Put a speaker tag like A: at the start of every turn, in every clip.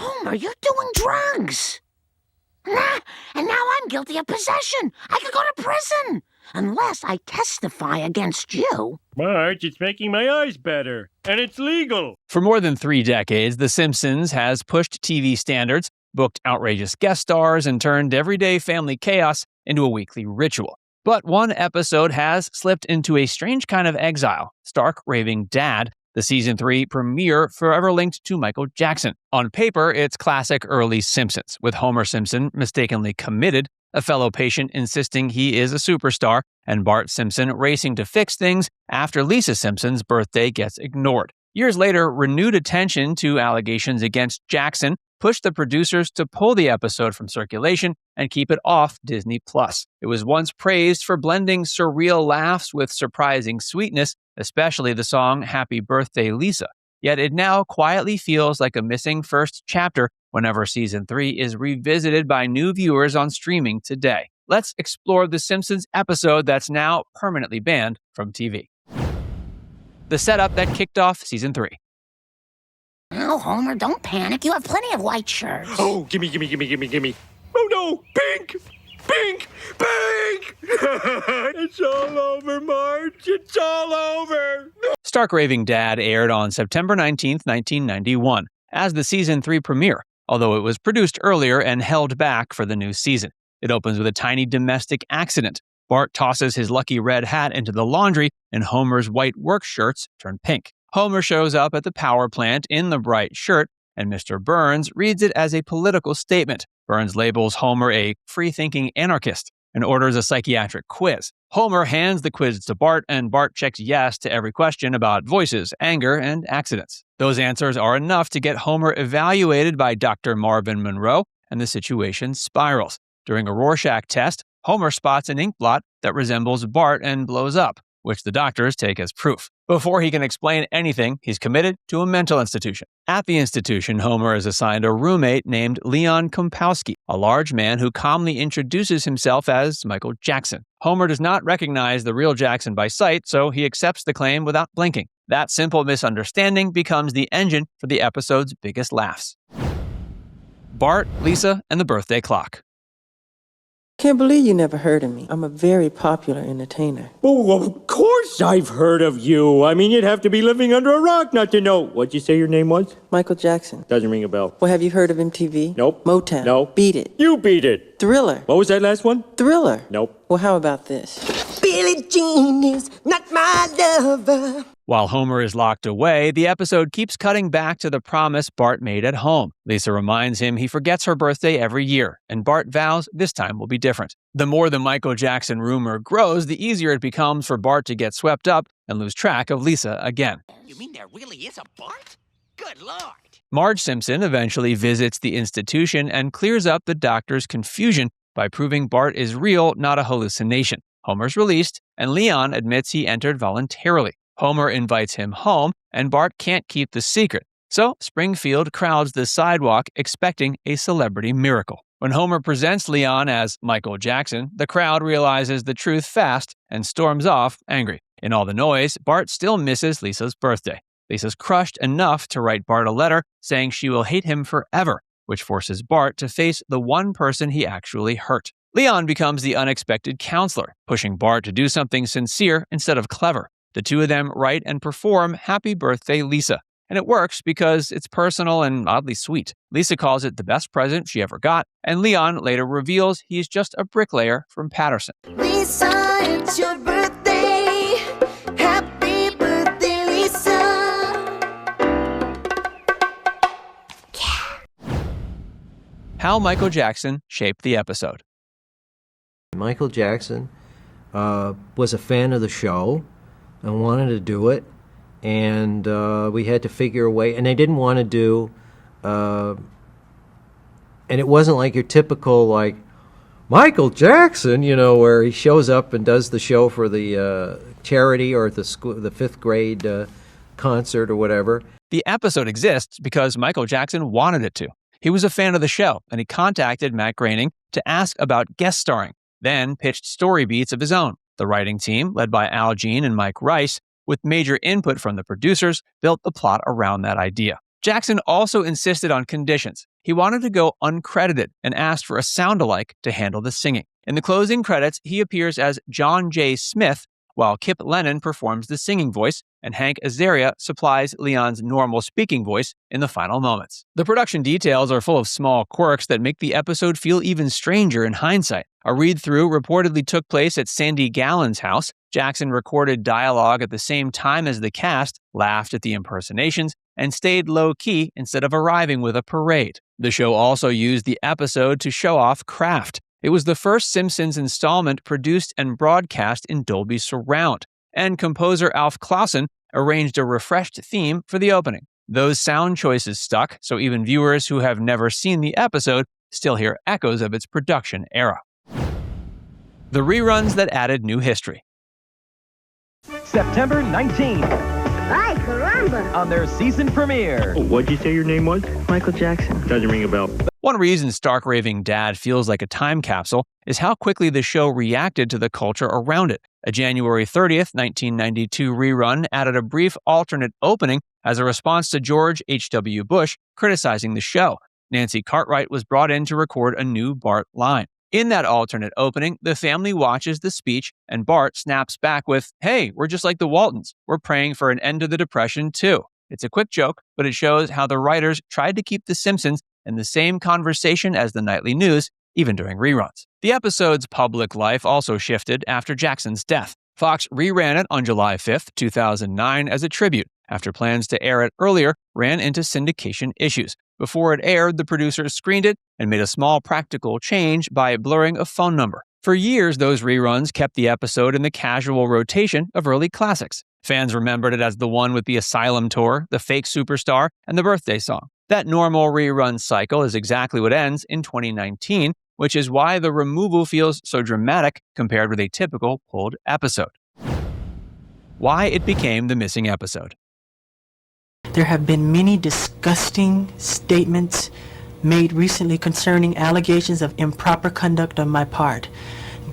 A: Homer, you're doing drugs. And now I'm guilty of possession. I could go to prison. Unless I testify against you.
B: Marge, it's making my eyes better. And it's legal.
C: For more than 3 decades, The Simpsons has pushed TV standards, booked outrageous guest stars, and turned everyday family chaos into a weekly ritual. But one episode has slipped into a strange kind of exile. Stark Raving Dad, the season 3 premiere, forever linked to Michael Jackson. On paper, it's classic early Simpsons, with Homer Simpson mistakenly committed, a fellow patient insisting he is a superstar, and Bart Simpson racing to fix things after Lisa Simpson's birthday gets ignored. Years later, renewed attention to allegations against Jackson pushed the producers to pull the episode from circulation and keep it off Disney+. It was once praised for blending surreal laughs with surprising sweetness, especially the song Happy Birthday, Lisa. Yet it now quietly feels like a missing first chapter whenever season 3 is revisited by new viewers on streaming today. Let's explore The Simpsons episode that's now permanently banned from TV. The setup that kicked off season 3.
A: Oh, Homer, don't panic. You have plenty of white shirts.
B: Oh, gimme. Oh no, pink! Pink! It's all over, Marge. It's all over.
C: Stark Raving Dad aired on September 19, 1991, as the season 3 premiere, although it was produced earlier and held back for the new season. It opens with a tiny domestic accident. Bart tosses his lucky red hat into the laundry, and Homer's white work shirts turn pink. Homer shows up at the power plant in the bright shirt, and Mr. Burns reads it as a political statement. Burns labels Homer a free-thinking anarchist and orders a psychiatric quiz. Homer hands the quiz to Bart, and Bart checks yes to every question about voices, anger, and accidents. Those answers are enough to get Homer evaluated by Dr. Marvin Monroe, and the situation spirals. During a Rorschach test, Homer spots an ink blot that resembles Bart and blows up, which the doctors take as proof. Before he can explain anything, he's committed to a mental institution. At the institution, Homer is assigned a roommate named Leon Kompowsky, a large man who calmly introduces himself as Michael Jackson. Homer does not recognize the real Jackson by sight, so he accepts the claim without blinking. That simple misunderstanding becomes the engine for the episode's biggest laughs. Bart, Lisa, and the birthday clock.
D: Can't believe you never heard of me. I'm a very popular entertainer.
B: Oh, of course I've heard of you. I mean, you'd have to be living under a rock not to know. What'd you say your name was?
D: Michael Jackson.
B: Doesn't ring a bell.
D: Well, have you heard of MTV?
B: Nope.
D: Motown?
B: No.
D: Beat It?
B: You beat it.
D: Thriller?
B: What was that last one?
D: Thriller?
B: Nope.
D: Well, how about this?
E: Billie Jean is not my lover.
C: While Homer is locked away, the episode keeps cutting back to the promise Bart made at home. Lisa reminds him he forgets her birthday every year, and Bart vows this time will be different. The more the Michael Jackson rumor grows, the easier it becomes for Bart to get swept up and lose track of Lisa again.
E: You mean there really is a Bart? Good Lord.
C: Marge Simpson eventually visits the institution and clears up the doctor's confusion by proving Bart is real, not a hallucination. Homer's released, and Leon admits he entered voluntarily. Homer invites him home, and Bart can't keep the secret. So Springfield crowds the sidewalk expecting a celebrity miracle. When Homer presents Leon as Michael Jackson, the crowd realizes the truth fast and storms off angry. In all the noise, Bart still misses Lisa's birthday. Lisa's crushed enough to write Bart a letter saying she will hate him forever, which forces Bart to face the one person he actually hurt. Leon becomes the unexpected counselor, pushing Bart to do something sincere instead of clever. The two of them write and perform Happy Birthday, Lisa. And it works because it's personal and oddly sweet. Lisa calls it the best present she ever got, and Leon later reveals he's just a bricklayer from Patterson.
E: Lisa, it's your birthday. Happy birthday, Lisa.
C: How Michael Jackson shaped the episode.
F: Michael Jackson was a fan of the show and wanted to do it, and we had to figure a way, and they didn't want to do, and it wasn't like your typical, like, Michael Jackson, you know, where he shows up and does the show for the charity or the school, the fifth grade concert or whatever.
C: The episode exists because Michael Jackson wanted it to. He was a fan of the show, and he contacted Matt Groening to ask about guest starring, then pitched story beats of his own. The writing team, led by Al Jean and Mike Rice, with major input from the producers, built the plot around that idea. Jackson also insisted on conditions. He wanted to go uncredited and asked for a sound-alike to handle the singing. In the closing credits, he appears as John J. Smith, while Kip Lennon performs the singing voice, and Hank Azaria supplies Leon's normal speaking voice in the final moments. The production details are full of small quirks that make the episode feel even stranger in hindsight. A read-through reportedly took place at Sandy Gallen's house. Jackson recorded dialogue at the same time as the cast, laughed at the impersonations, and stayed low-key instead of arriving with a parade. The show also used the episode to show off craft. It was the first Simpsons installment produced and broadcast in Dolby Surround, and composer Alf Clausen arranged a refreshed theme for the opening. Those sound choices stuck, so even viewers who have never seen the episode still hear echoes of its production era. The reruns that added new history.
G: September 19th.
H: Ay, caramba!
G: On their season premiere.
B: What'd you say your name was?
D: Michael Jackson.
B: Doesn't ring a bell.
C: One reason Stark Raving Dad feels like a time capsule is how quickly the show reacted to the culture around it. A January 30th, 1992 rerun added a brief alternate opening as a response to George H.W. Bush criticizing the show. Nancy Cartwright was brought in to record a new Bart line. In that alternate opening, the family watches the speech and Bart snaps back with, "Hey, we're just like the Waltons. We're praying for an end to the Depression too." It's a quick joke, but it shows how the writers tried to keep The Simpsons in the same conversation as the nightly news, even during reruns. The episode's public life also shifted after Jackson's death. Fox reran it on July 5th, 2009 as a tribute, after plans to air it earlier ran into syndication issues. Before it aired, the producers screened it and made a small practical change by blurring a phone number. For years, those reruns kept the episode in the casual rotation of early classics. Fans remembered it as the one with the Asylum tour, the fake superstar, and the birthday song. That normal rerun cycle is exactly what ends in 2019, which is why the removal feels so dramatic compared with a typical pulled episode. Why it became the missing episode.
D: There have been many disgusting statements made recently concerning allegations of improper conduct on my part.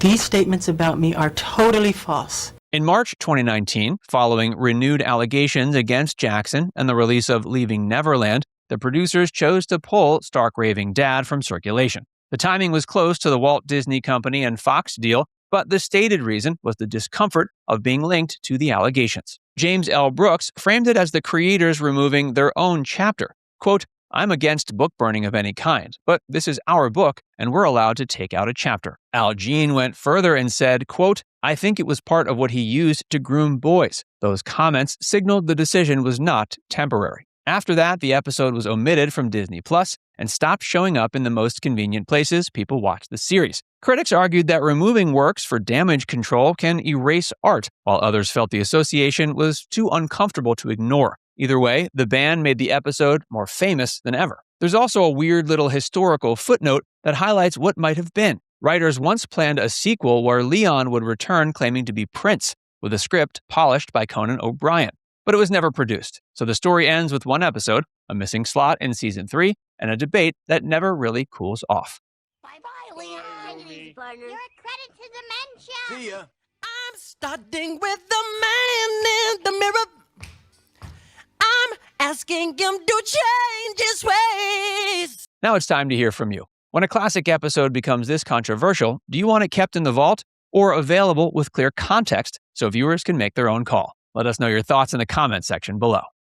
D: These statements about me are totally false.
C: In March 2019, following renewed allegations against Jackson and the release of Leaving Neverland, the producers chose to pull Stark Raving Dad from circulation. The timing was close to the Walt Disney Company and Fox deal, but the stated reason was the discomfort of being linked to the allegations. James L. Brooks framed it as the creators removing their own chapter. Quote, "I'm against book burning of any kind, but this is our book and we're allowed to take out a chapter." Al Jean went further and said, quote, "I think it was part of what he used to groom boys." Those comments signaled the decision was not temporary. After that, the episode was omitted from Disney Plus and stopped showing up in the most convenient places people watch the series. Critics argued that removing works for damage control can erase art, while others felt the association was too uncomfortable to ignore. Either way, the ban made the episode more famous than ever. There's also a weird little historical footnote that highlights what might have been. Writers once planned a sequel where Leon would return claiming to be Prince, with a script polished by Conan O'Brien. But it was never produced. So the story ends with one episode, a missing slot in season 3, and a debate that never really cools off.
H: Bye-bye, Leon. You're a credit to dementia.
E: See ya.
I: I'm starting with the man in the mirror. I'm asking him to change his ways.
C: Now it's time to hear from you. When a classic episode becomes this controversial, do you want it kept in the vault or available with clear context so viewers can make their own call? Let us know your thoughts in the comment section below.